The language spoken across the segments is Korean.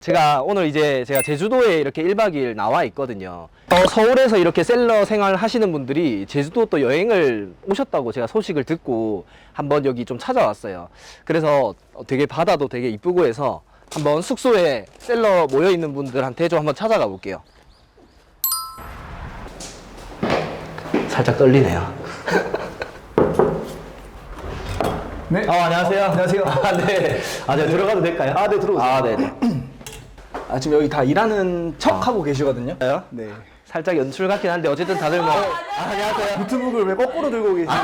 제가 오늘 이제 제가 제주도에 이렇게 1박 2일 나와 있거든요. 서울에서 이렇게 셀러 생활 하시는 분들이 제주도 또 여행을 오셨다고 제가 소식을 듣고 한번 여기 좀 찾아왔어요. 그래서 되게 바다도 되게 이쁘고 해서 한번 숙소에 셀러 모여 있는 분들한테 좀 한번 찾아가 볼게요. 살짝 떨리네요. 네. 안녕하세요. 안녕하세요. 네. 제가 들어가도 될까요? 네, 들어오세요. 네네. 지금 여기 다 일하는 척 하고 계시거든요. 네. 살짝 연출 같긴 한데 어쨌든 다들 뭐 안녕하세요. 노트북을 왜 거꾸로 들고 계시나요?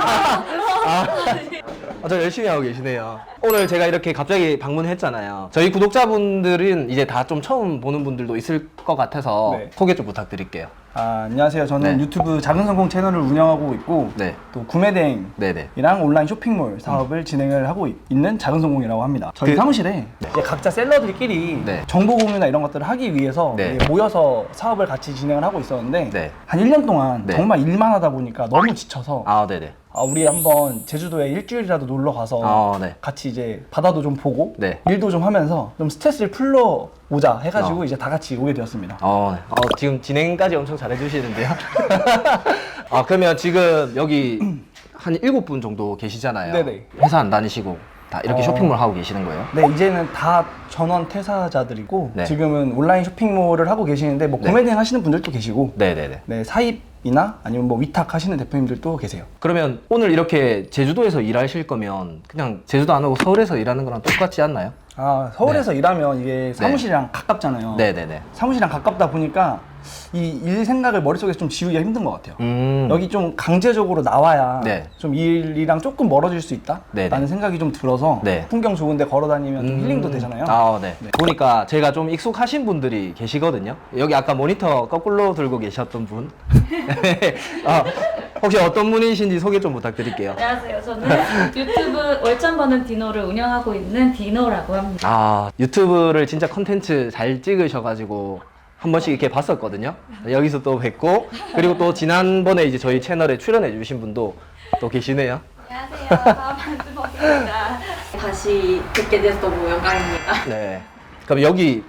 저 열심히 하고 계시네요. 오늘 제가 이렇게 갑자기 방문했잖아요. 저희 구독자분들은 이제 다 좀 처음 보는 분들도 있을 것 같아서 네. 소개 좀 부탁드릴게요. 안녕하세요. 저는 네. 유튜브 작은 성공 채널을 운영하고 있고 네. 또 구매대행이랑 네네. 온라인 쇼핑몰 사업을 진행을 하고 있는 작은 성공이라고 합니다. 저희 사무실에 이제 각자 셀러들끼리 네. 정보 공유나 이런 것들을 하기 위해서 네. 이제 모여서 사업을 같이 진행을 하고 있었는데 네. 한 1년 동안 네. 정말 일만 하다 보니까 너무 지쳐서 네네. 우리 한번 제주도에 일주일이라도 놀러 가서 네. 같이 이제 바다도 좀 보고 네. 일도 좀 하면서 좀 스트레스를 풀러 오자 해가지고 어. 이제 다 같이 오게 되었습니다. 네. 지금 진행까지 엄청 잘해주시는데요. 그러면 지금 여기 한 7분 정도 계시잖아요. 네네. 회사 안 다니시고 다 이렇게 쇼핑몰 하고 계시는 거예요? 네, 이제는 다 전원 퇴사자들이고 네. 지금은 온라인 쇼핑몰을 하고 계시는데 뭐 네. 구매대행 하시는 분들도 계시고 네네네. 네, 사입이나 아니면 뭐 위탁 하시는 대표님들도 계세요. 그러면 오늘 이렇게 제주도에서 일하실 거면 그냥 제주도 안 오고 서울에서 일하는 거랑 똑같지 않나요? 서울에서 일하면 이게 사무실이랑 가깝잖아요. 네네네. 사무실이랑 가깝다 보니까 이 일 생각을 머릿속에서 좀 지우기가 힘든 것 같아요. 여기 좀 강제적으로 나와야 네. 좀 일이랑 조금 멀어질 수 있다? 네네. 라는 생각이 좀 들어서 네. 풍경 좋은데 걸어 다니면 좀 힐링도 되잖아요. 네. 보니까 제가 좀 익숙하신 분들이 계시거든요. 여기 아까 모니터 거꾸로 들고 계셨던 분. 혹시 어떤 분이신지 소개 좀 부탁드릴게요. 안녕하세요. 저는 유튜브 월천 버는 디노를 운영하고 있는 디노라고 합니다. 유튜브를 진짜 컨텐츠 잘 찍으셔가지고 한 번씩 이렇게 봤었거든요. 여기서 또 뵙고, 그리고 또 지난번에 이제 저희 채널에 출연해 주신 분도 또 계시네요. 안녕하세요. 반주먹입니다. 다시 뵙게 돼서 너무 영광입니다. 네. 그럼 여기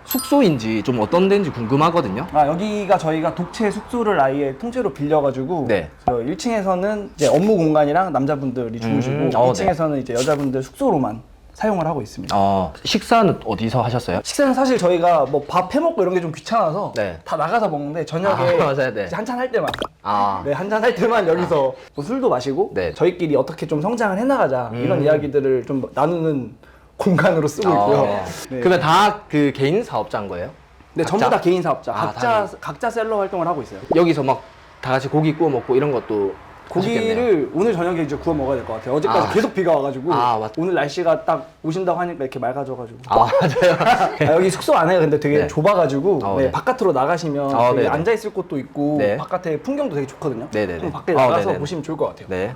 숙소인지 좀 어떤 데인지 궁금하거든요. 여기가 저희가 독채 숙소를 아예 통째로 빌려가지고 네. 1층에서는 이제 업무 공간이랑 남자분들이 주무시고 2층에서는 이제 여자분들 숙소로만 사용을 하고 있습니다. 식사는 어디서 하셨어요? 식사는 사실 저희가 뭐 밥 해먹고 이런 게 좀 귀찮아서 네. 다 나가서 먹는데 저녁에 맞아요, 네. 이제 한잔 할 때만 아. 네, 한잔 할 때만 여기서 뭐 술도 마시고 네. 저희끼리 어떻게 좀 성장을 해나가자 이런 이야기들을 좀 나누는 공간으로 쓰고 있고요. 네. 그러면 다 그 개인 사업자인 거예요? 네, 각자? 전부 다 개인 사업자, 다 각자 셀러 활동을 하고 있어요. 여기서 막 다 같이 고기 구워 먹고 이런 것도 하셨겠네요. 고기를 오늘 저녁에 이제 구워 먹어야 될 것 같아요. 어제까지 계속 비가 와가지고 맞다. 오늘 날씨가 딱 오신다고 하니까 이렇게 맑아져가지고. 맞아요. 여기 숙소 안에 근데 되게 네. 좁아가지고 네. 네, 바깥으로 나가시면 되게 네네. 앉아있을 곳도 있고 네. 바깥에 풍경도 되게 좋거든요. 네네네. 좀 밖에 나가서 네네네. 보시면 좋을 것 같아요. 네.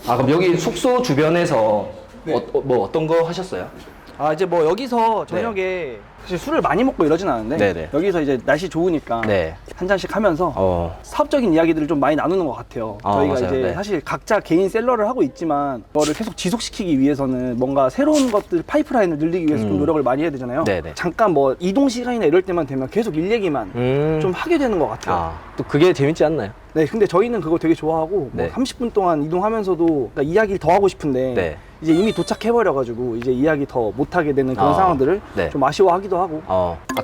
그럼 여기 숙소 주변에서 네. 뭐 어떤 거 하셨어요? 이제 뭐 여기서 저녁에 사실 술을 많이 먹고 이러진 않은데 네네. 여기서 이제 날씨 좋으니까 네. 한 잔씩 하면서 사업적인 이야기들을 좀 많이 나누는 것 같아요. 저희가 맞아요. 이제 네. 사실 각자 개인 셀러를 하고 있지만 그거를 계속 지속시키기 위해서는 뭔가 새로운 것들 파이프라인을 늘리기 위해서 좀 노력을 많이 해야 되잖아요. 네네. 잠깐 뭐 이동 시간이나 이럴 때만 되면 계속 일 얘기만 좀 하게 되는 것 같아요. 또 그게 재밌지 않나요? 네, 근데 저희는 그거 되게 좋아하고 네. 뭐 30분 동안 이동하면서도 그러니까 이야기를 더 하고 싶은데 네. 이제 이미 도착해버려가지고 이제 이야기 더 못하게 되는 그런 상황들을 네. 좀 아쉬워하기도 하고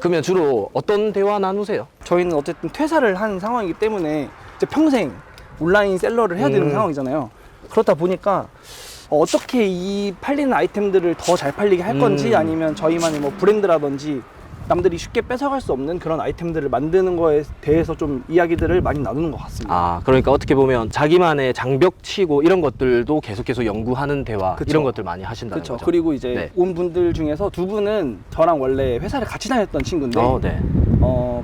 그러면 주로 어떤 대화 나누세요? 저희는 어쨌든 퇴사를 한 상황이기 때문에 이제 평생 온라인 셀러를 해야 되는 상황이잖아요. 그렇다 보니까 어떻게 이 팔리는 아이템들을 더 잘 팔리게 할 건지 아니면 저희만의 뭐 브랜드라든지 남들이 쉽게 뺏어갈 수 없는 그런 아이템들을 만드는 거에 대해서 좀 이야기들을 많이 나누는 것 같습니다. 그러니까 어떻게 보면 자기만의 장벽 치고 이런 것들도 계속 연구하는 대화 그쵸. 이런 것들 많이 하신다는 그렇죠. 거죠. 그리고 이제 네. 온 분들 중에서 두 분은 저랑 원래 회사를 같이 다녔던 친구인데 네.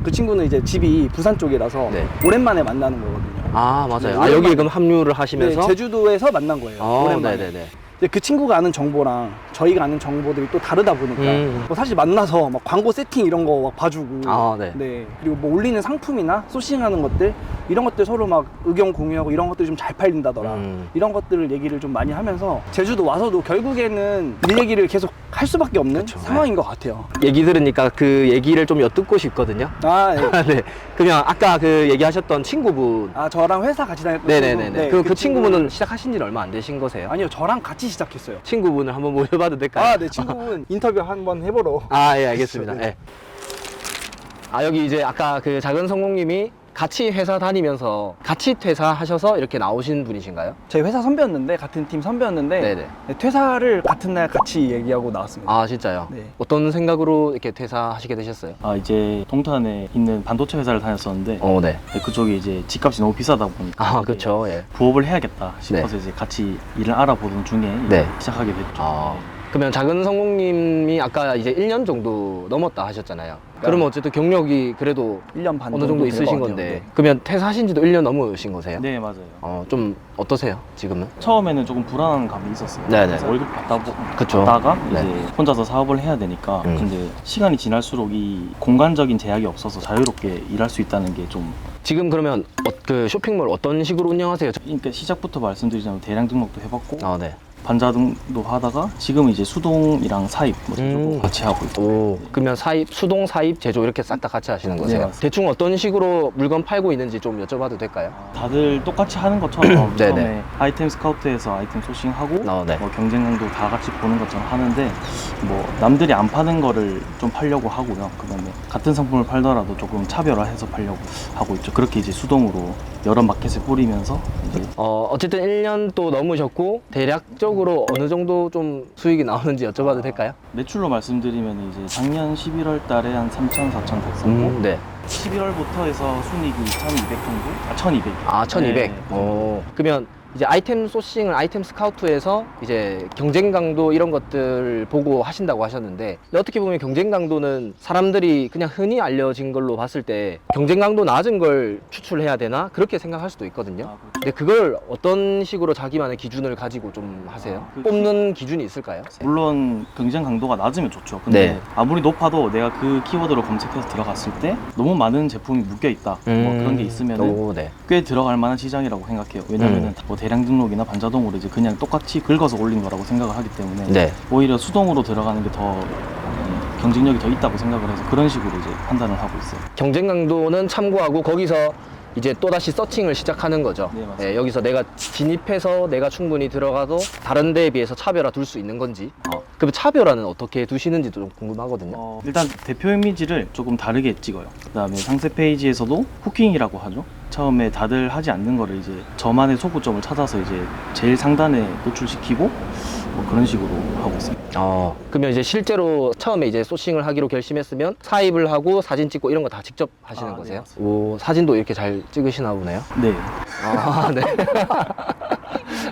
그 친구는 이제 집이 부산 쪽이라서 네. 오랜만에 만나는 거거든요. 맞아요. 네, 여기 그럼 합류를 하시면서 네, 제주도에서 만난 거예요. 오랜만에. 네네네. 이제 그 친구가 아는 정보랑 저희가 아는 정보들이 또 다르다 보니까 뭐 사실 만나서 막 광고 세팅 이런 거 막 봐주고 네. 그리고 뭐 올리는 상품이나 소싱하는 것들 이런 것들 서로 막 의견 공유하고 이런 것들이 좀 잘 팔린다더라 이런 것들을 얘기를 좀 많이 하면서 제주도 와서도 결국에는 이 얘기를 계속 할 수밖에 없는 상황인 것 같아요. 얘기 들으니까 그 얘기를 좀 엿듣고 싶거든요. 네. 그냥 아까 그 얘기하셨던 친구분. 저랑 회사 같이 다녔던 네네네. 네, 그 친구분은 시작하신 지는 얼마 안 되신 거세요? 아니요, 저랑 같이 시작했어요. 친구분을 한번 모셔봐도 될까요? 네, 친구분 인터뷰 한번 해보러. 예, 알겠습니다. 네. 여기 이제 아까 그 작은 성공님이 같이 회사 다니면서 같이 퇴사하셔서 이렇게 나오신 분이신가요? 저희 회사 선배였는데, 같은 팀 선배였는데, 네네. 네, 퇴사를 같은 날 같이 얘기하고 나왔습니다. 진짜요? 네. 어떤 생각으로 이렇게 퇴사하시게 되셨어요? 이제 동탄에 있는 반도체 회사를 다녔었는데 네. 그쪽에 이제 집값이 너무 비싸다 보니까 그렇죠. 예. 부업을 해야겠다 싶어서 이제 같이 일을 알아보던 중에 네. 시작하게 됐죠. 그러면 작은 성공님이 아까 이제 1년 정도 넘었다 하셨잖아요. 그러면 어쨌든 경력이 그래도 1년 반 어느 정도 될 있으신 것 같아요. 건데 네. 그러면 퇴사하신 지도 1년 넘으신 거세요? 네, 맞아요. 좀 어떠세요 지금은? 처음에는 조금 불안한 감이 있었어요. 네네. 그래서 월급 그쵸. 받다가 네. 이제 혼자서 사업을 해야 되니까 근데 시간이 지날수록 이 공간적인 제약이 없어서 자유롭게 일할 수 있다는 게 좀 지금 그러면 그 쇼핑몰 어떤 식으로 운영하세요? 그러니까 시작부터 말씀드리자면 대량 등록도 해봤고 네. 반자등도 하다가 지금은 이제 수동이랑 사입 제조도 같이 하고 있고. 그러면 수동 사입 제조 이렇게 싹 다 같이 하시는 거세요? 맞습니다. 대충 어떤 식으로 물건 팔고 있는지 좀 여쭤봐도 될까요? 다들 똑같이 하는 것처럼 네네. 처음에 아이템 스카우트에서 아이템 소싱하고 네. 뭐 경쟁 강도 다 같이 보는 것처럼 하는데 뭐 남들이 안 파는 거를 좀 팔려고 하고요. 그다음에 같은 상품을 팔더라도 조금 차별화해서 팔려고 하고 있죠. 그렇게 이제 수동으로 여러 마켓에 뿌리면서 이제 어쨌든 1년 또 넘으셨고 대략적으로 어느 정도 좀 수익이 나오는지 여쭤봐도 될까요? 매출로 말씀드리면 이제 작년 11월 달에 한 3,000, 4,000 됐었고 네. 11월부터 해서 순이익이 1,200 정도? 1,200. 1,200. 네. 그러면 이제 아이템 소싱을 아이템 스카우트에서 이제 경쟁 강도 이런 것들 보고 하신다고 하셨는데 어떻게 보면 경쟁 강도는 사람들이 그냥 흔히 알려진 걸로 봤을 때 경쟁 강도 낮은 걸 추출해야 되나 그렇게 생각할 수도 있거든요. 그렇죠. 근데 그걸 어떤 식으로 자기만의 기준을 가지고 좀 하세요? 뽑는 기준이 있을까요? 물론 경쟁 강도가 낮으면 좋죠. 근데 네. 아무리 높아도 내가 그 키워드로 검색해서 들어갔을 때 너무 많은 제품이 묶여 있다. 뭐 그런 게 있으면 네. 꽤 들어갈 만한 시장이라고 생각해요. 왜냐면은 뭐 대량 등록이나 반자동으로 이제 그냥 똑같이 긁어서 올린 거라고 생각을 하기 때문에 네. 오히려 수동으로 들어가는 게 더 경쟁력이 더 있다고 생각을 해서 그런 식으로 이제 판단을 하고 있어요. 경쟁 강도는 참고하고 거기서 이제 또다시 서칭을 시작하는 거죠. 네, 맞습니다. 여기서 내가 진입해서 내가 충분히 들어가도 다른 데에 비해서 차별화 둘 수 있는 건지. 그럼 차별화는 어떻게 두시는지도 좀 궁금하거든요. 일단 대표 이미지를 조금 다르게 찍어요. 그다음에 상세 페이지에서도 후킹이라고 하죠. 처음에 다들 하지 않는 거를 이제 저만의 소구점을 찾아서 이제 제일 상단에 노출시키고 뭐 그런 식으로 하고 있습니다. 그러면 이제 실제로 처음에 이제 소싱을 하기로 결심했으면 사입을 하고 사진 찍고 이런 거 다 직접 하시는 네, 거세요? 맞습니다. 오, 사진도 이렇게 잘 찍으시나 보네요. 네. 네.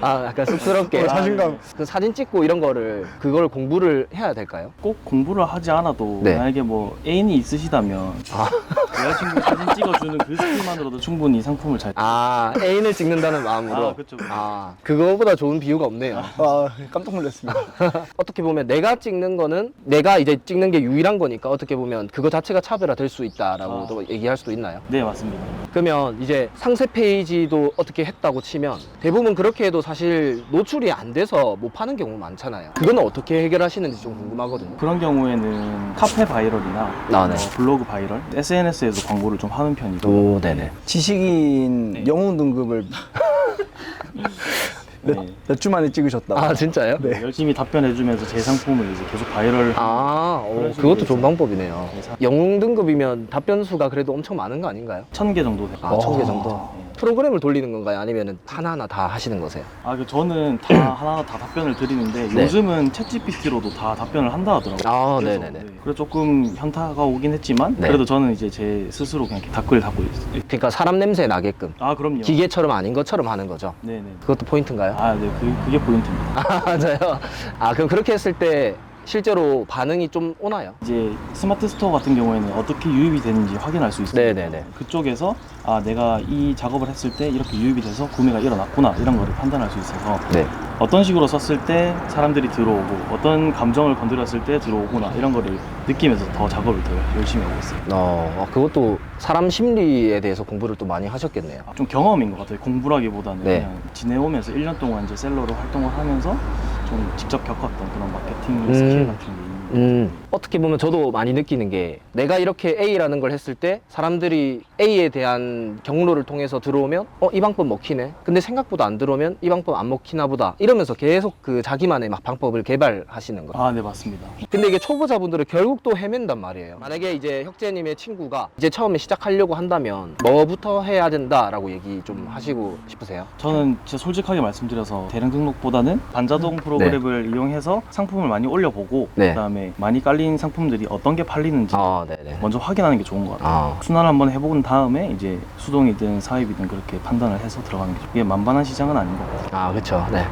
약간 쑥스럽게. 자신감. 그 사진 찍고 이런 거를 그걸 공부를 해야 될까요? 꼭 공부를 하지 않아도 네. 만약에 뭐 애인이 있으시다면 여자친구 사진 찍어주는 그 스킬만으로도 충분히 상품을 잘 애인을 찍는다는 마음으로. 그쵸. 그거보다 좋은 비유가 없네요. 깜짝 놀랐습니다. 어떻게 보면 내가 찍는 거는 내가 이제 찍는 게 유일한 거니까 어떻게 보면 그거 자체가 차별화 될 수 있다라고 또 얘기할 수도 있나요? 네, 맞습니다. 그러면 이제 상세 페이지도 어떻게 했다고 치면 대부분 그렇게 해도 사실 노출이 안 돼서 못 파는 경우 많잖아요. 그거는 어떻게 해결하시는지 좀 궁금하거든요. 그런 경우에는 카페 바이럴이나 네. 블로그 바이럴, SNS에서 광고를 좀 하는 편이고 오, 네네. 지식인 네. 영웅 등급을 네. 몇 주 만에 찍으셨다. 진짜요? 네. 열심히 답변해주면서 제 상품을 이제 계속 바이럴 그런 식으로 그것도 해서. 좋은 방법이네요. 네, 영웅 등급이면 답변 수가 그래도 엄청 많은 거 아닌가요? 1,000개 정도 돼요. 1,000개 정도? 네. 프로그램을 돌리는 건가요? 아니면 하나하나 다 하시는 거세요? 저는 다 하나하나 다 답변을 드리는데 네. 요즘은 챗GPT로도 다 답변을 한다 하더라고요. 그래서, 네네네. 그래서 조금 현타가 오긴 했지만 네. 그래도 저는 이제 제 스스로 그냥 댓글 달고 있어요. 그러니까 사람 냄새 나게끔 그럼요. 기계처럼 아닌 것처럼 하는 거죠. 네네. 그것도 포인트인가요? 네, 그게 포인트입니다. 맞아요. 그럼 그렇게 했을 때 실제로 반응이 좀 오나요? 이제 스마트 스토어 같은 경우에는 어떻게 유입이 되는지 확인할 수 있어요. 네네네. 그쪽에서 내가 이 작업을 했을 때 이렇게 유입이 돼서 구매가 일어났구나 이런 거를 판단할 수 있어서 네. 어떤 식으로 썼을 때 사람들이 들어오고 어떤 감정을 건드렸을 때 들어오구나 이런 거를 느끼면서 더 작업을 더 열심히 하고 있어요. 그것도 사람 심리에 대해서 공부를 또 많이 하셨겠네요. 좀 경험인 것 같아요. 공부라기보다는 네. 그냥 지내오면서 1년 동안 이제 셀러로 활동을 하면서 좀 직접 겪었던 그런 마케팅 스킬 같은 게 있는 어떻게 보면 저도 많이 느끼는 게 내가 이렇게 A라는 걸 했을 때 사람들이 A에 대한 경로를 통해서 들어오면 이 방법 먹히네. 근데 생각보다 안 들어오면 이 방법 안 먹히나 보다. 이러면서 계속 그 자기만의 막 방법을 개발하시는 거예요. 아, 네, 맞습니다. 근데 이게 초보자분들은 결국 또 헤맨단 말이에요. 만약에 이제 혁재님의 친구가 이제 처음에 시작하려고 한다면 뭐부터 해야 된다라고 얘기 좀 하시고 싶으세요? 저는 진짜 솔직하게 말씀드려서 대량 등록보다는 반자동 프로그램을 이용해서 상품을 많이 올려보고 네. 그다음에 많이 깔린 상품들이 어떤 게 팔리는지 네네. 먼저 확인하는 게 좋은 것 같아요. 순환을 한번 해본 다음에 이제 수동이든 사입이든 그렇게 판단을 해서 들어가는 게 좋아요. 이게 만반한 시장은 아닌 것 같아요. 그렇죠. 네.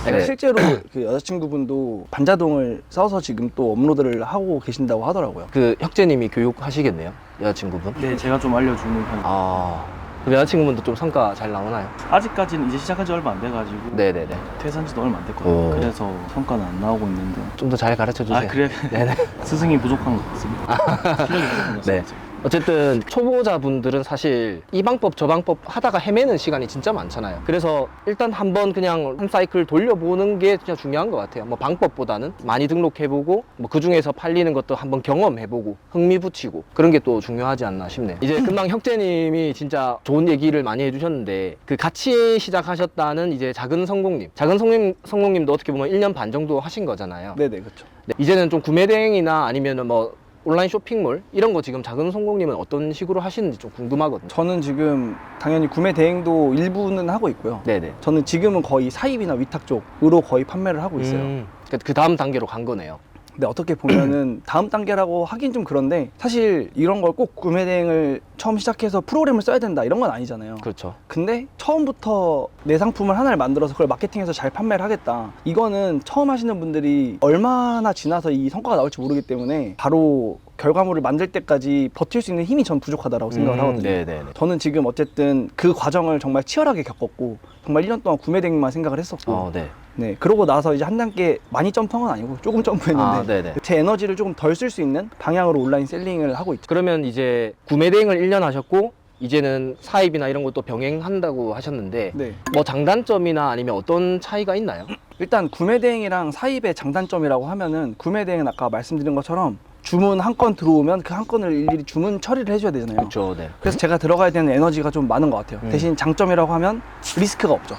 네. 실제로 그 여자친구분도 반자동을 써서 지금 또 업로드를 하고 계신다고 하더라고요. 그 혁재님이 교육하시겠네요, 여자친구분? 네, 제가 좀 알려주는 편이에요. 그 여자친구분도 좀 성과 잘 나오나요? 아직까지는 이제 시작한 지 얼마 안 돼가지고 네네네. 퇴사한 지도 얼마 안 됐거든요. 오. 그래서 성과는 안 나오고 있는데 좀 더 잘 가르쳐 주세요. 그래 네네. 스승이 부족한 것 같습니다. 실력이 부족한 것 네. 같습니다. 어쨌든 초보자분들은 사실 이 방법 저 방법 하다가 헤매는 시간이 진짜 많잖아요. 그래서 일단 한번 그냥 한 사이클 돌려보는 게 진짜 중요한 것 같아요. 뭐 방법보다는 많이 등록해보고 뭐 그중에서 팔리는 것도 한번 경험해보고 흥미 붙이고 그런 게 또 중요하지 않나 싶네요. 이제 금방 혁재님이 진짜 좋은 얘기를 많이 해주셨는데 그 같이 시작하셨다는 이제 작은 성공님도 어떻게 보면 1년 반 정도 하신 거잖아요. 네네, 그렇죠. 네, 이제는 좀 구매 대행이나 아니면은 뭐 온라인 쇼핑몰 이런 거 지금 작은 성공님은 어떤 식으로 하시는지 좀 궁금하거든요. 저는 지금 당연히 구매 대행도 일부는 하고 있고요. 네네. 저는 지금은 거의 사입이나 위탁 쪽으로 거의 판매를 하고 있어요. 그 다음 단계로 간 거네요. 근데 어떻게 보면은 다음 단계라고 하긴 좀 그런데 사실 이런 걸 꼭 구매 대행을 처음 시작해서 프로그램을 써야 된다 이런 건 아니잖아요. 그렇죠. 근데 처음부터 내 상품을 하나를 만들어서 그걸 마케팅해서 잘 판매를 하겠다. 이거는 처음 하시는 분들이 얼마나 지나서 이 성과가 나올지 모르기 때문에 바로 결과물을 만들 때까지 버틸 수 있는 힘이 전 부족하다라고 생각을 하거든요. 네네네. 저는 지금 어쨌든 그 과정을 정말 치열하게 겪었고 정말 1년 동안 구매 대행만 생각을 했었고 네. 네, 그러고 나서 이제 한 단계 많이 점프한 건 아니고 조금 점프했는데 네네. 제 에너지를 조금 덜 쓸 수 있는 방향으로 온라인 셀링을 하고 있죠. 그러면 이제 구매 대행을 1년 하셨고 이제는 사입이나 이런 것도 병행한다고 하셨는데 네. 뭐 장단점이나 아니면 어떤 차이가 있나요? 일단 구매 대행이랑 사입의 장단점이라고 하면은 구매 대행은 아까 말씀드린 것처럼 주문 한 건 들어오면 그 한 건을 일일이 주문 처리를 해줘야 되잖아요. 그렇죠. 네. 그래서 제가 들어가야 되는 에너지가 좀 많은 것 같아요. 대신 장점이라고 하면 리스크가 없죠.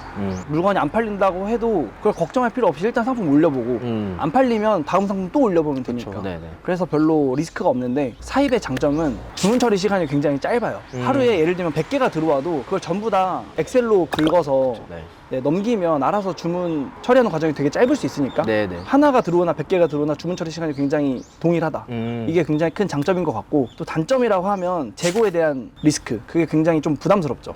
물건이 안 팔린다고 해도 그걸 걱정할 필요 없이 일단 상품 올려보고 안 팔리면 다음 상품 또 올려보면 되니까. 그렇죠. 네네. 그래서 별로 리스크가 없는데 사입의 장점은 주문 처리 시간이 굉장히 짧아요. 하루에 예를 들면 100개가 들어와도 그걸 전부 다 엑셀로 긁어서 네. 네, 넘기면 알아서 주문 처리하는 과정이 되게 짧을 수 있으니까 네네. 하나가 들어오나 100개가 들어오나 주문 처리 시간이 굉장히 동일하다. 이게 굉장히 큰 장점인 것 같고 또 단점이라고 하면 재고에 대한 리스크 그게 굉장히 좀 부담스럽죠.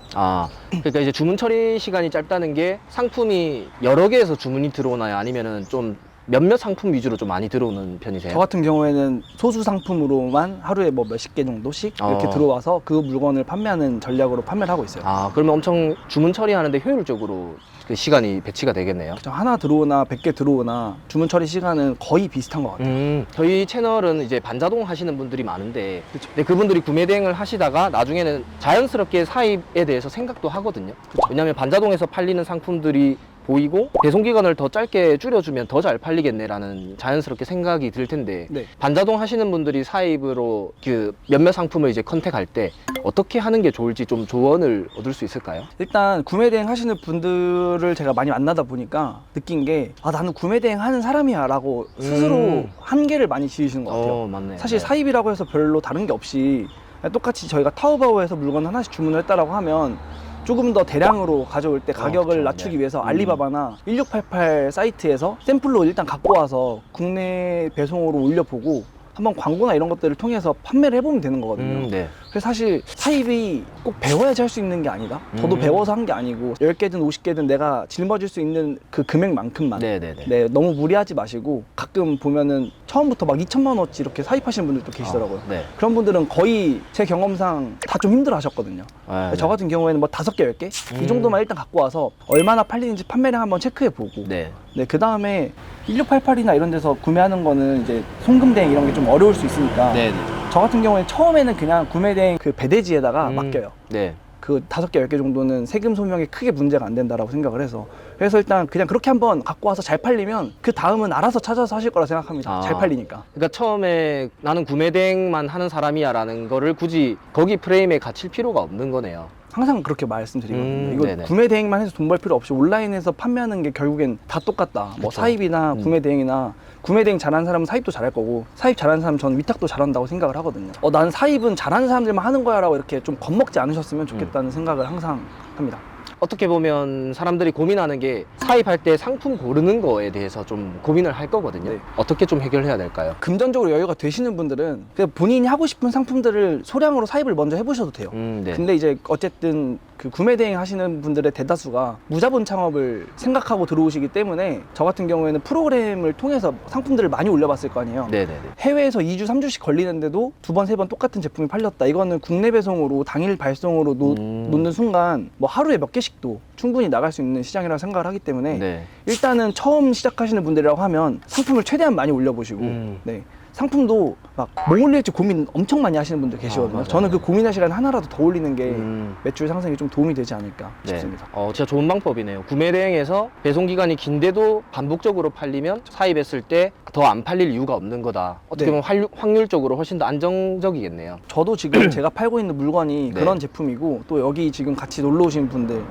그러니까 이제 주문 처리 시간이 짧다는 게 상품이 여러 개에서 주문이 들어오나요? 아니면은 좀 몇몇 상품 위주로 좀 많이 들어오는 편이세요? 저 같은 경우에는 소수 상품으로만 하루에 뭐 몇십 개 정도씩 이렇게 들어와서 그 물건을 판매하는 전략으로 판매를 하고 있어요. 그러면 엄청 주문 처리하는데 효율적으로 그 시간이 배치가 되겠네요. 그렇죠. 하나 들어오나 100개 들어오나 주문 처리 시간은 거의 비슷한 것 같아요. 저희 채널은 이제 반자동 하시는 분들이 많은데 근데 그분들이 구매 대행을 하시다가 나중에는 자연스럽게 사입에 대해서 생각도 하거든요. 왜냐하면 반자동에서 팔리는 상품들이 보이고 배송기간을 더 짧게 줄여주면 더 잘 팔리겠네라는 자연스럽게 생각이 들 텐데 네. 반자동 하시는 분들이 사입으로 그 몇몇 상품을 이제 컨택할 때 어떻게 하는 게 좋을지 좀 조언을 얻을 수 있을까요? 일단 구매 대행 하시는 분들을 제가 많이 만나다 보니까 느낀 게 나는 구매 대행 하는 사람이야 라고 스스로 한계를 많이 지으시는 것 같아요. 맞네. 사실 사입이라고 해서 별로 다른 게 없이 그냥 똑같이 저희가 타오바오에서 물건 하나씩 주문을 했다라고 하면 조금 더 대량으로 가져올 때 가격을 그쵸. 낮추기 네. 위해서 알리바바나 1688 사이트에서 샘플로 일단 갖고 와서 국내 배송으로 올려보고 한번 광고나 이런 것들을 통해서 판매를 해보면 되는 거거든요. 네. 그래서 사실 사입이 꼭 배워야지 할 수 있는 게 아니다. 저도 배워서 한 게 아니고 10개든 50개든 내가 짊어질 수 있는 그 금액만큼만 네네네. 네, 너무 무리하지 마시고 가끔 보면은 처음부터 막 2천만 원어치 이렇게 사입하시는 분들도 계시더라고요. 네. 그런 분들은 거의 제 경험상 다 좀 힘들어 하셨거든요. 네, 저 같은 경우에는 뭐 5개, 10개? 이 정도만 일단 갖고 와서 얼마나 팔리는지 판매량 한번 체크해 보고 네. 네, 그 다음에 1688이나 이런 데서 구매하는 거는 이제 송금대행 이런 게 좀 어려울 수 있으니까 네네. 저 같은 경우에는 처음에는 그냥 구매대행 그 배대지에다가 맡겨요. 네. 그 5개, 10개 정도는 세금 소명에 크게 문제가 안 된다라고 생각을 해서 그래서 일단 그냥 그렇게 한번 갖고 와서 잘 팔리면 그 다음은 알아서 찾아서 하실 거라 생각합니다. 아. 잘 팔리니까. 그러니까 처음에 나는 구매 대행만 하는 사람이야 라는 거를 굳이 거기 프레임에 갇힐 필요가 없는 거네요. 항상 그렇게 말씀드리거든요. 이거 네네. 구매 대행만 해서 돈 벌 필요 없이 온라인에서 판매하는 게 결국엔 다 똑같다. 뭐 그쵸. 사입이나 구매 대행이나 구매 대행 잘하는 사람은 사입도 잘할 거고 사입 잘하는 사람은 저는 위탁도 잘한다고 생각을 하거든요. 난 사입은 잘하는 사람들만 하는 거야 라고 이렇게 좀 겁먹지 않으셨으면 좋겠다는 생각을 항상 합니다. 어떻게 보면 사람들이 고민하는 게 사입할 때 상품 고르는 거에 대해서 좀 고민을 할 거거든요. 네. 어떻게 좀 해결해야 될까요? 금전적으로 여유가 되시는 분들은 그냥 본인이 하고 싶은 상품들을 소량으로 사입을 먼저 해보셔도 돼요. 네. 근데 이제 어쨌든 그 구매 대행 하시는 분들의 대다수가 무자본 창업을 생각하고 들어오시기 때문에 저 같은 경우에는 프로그램을 통해서 상품들을 많이 올려봤을 거 아니에요. 네네네. 해외에서 2주, 3주씩 걸리는데도 2번, 3번 똑같은 제품이 팔렸다. 이거는 국내 배송으로 당일 발송으로 놓는 순간 뭐 하루에 몇 개씩도 충분히 나갈 수 있는 시장이라고 생각을 하기 때문에 네. 일단은 처음 시작하시는 분들이라고 하면 상품을 최대한 많이 올려보시고 네. 상품도 막 뭐 올릴지 고민 엄청 많이 하시는 분들 계시거든요. 맞아요. 저는 그 고민할 시간 하나라도 더 올리는 게 음. 매출 상승에 좀 도움이 되지 않을까 네. 싶습니다. 진짜 좋은 방법이네요. 구매 대행에서 배송 기간이 긴데도 반복적으로 팔리면 사입했을 때 더 안 팔릴 이유가 없는 거다. 어떻게 네. 보면 확률적으로 훨씬 더 안정적이겠네요. 저도 지금 제가 팔고 있는 물건이 네. 그런 제품이고 또 여기 지금 같이 놀러 오신 분들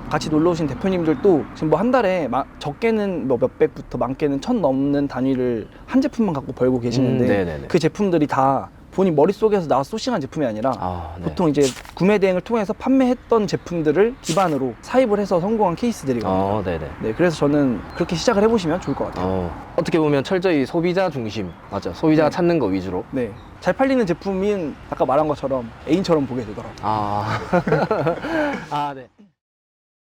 같이 놀러 오신 대표님들도 지금 뭐 한 달에 적게는 뭐 몇백부터 많게는 1000 넘는 단위를 한 제품만 갖고 벌고 계시는데 네네네. 그 제품들이 다 본인 머릿속에서 나와서 소싱한 제품이 아니라 네. 보통 이제 구매 대행을 통해서 판매했던 제품들을 기반으로 사입을 해서 성공한 케이스들이거든요. 네네. 네, 그래서 저는 그렇게 시작을 해보시면 좋을 것 같아요. 어떻게 보면 철저히 소비자 중심. 맞죠. 소비자가 네. 찾는 거 위주로. 네, 잘 팔리는 제품인 아까 말한 것처럼 애인처럼 보게 되더라고요. 네.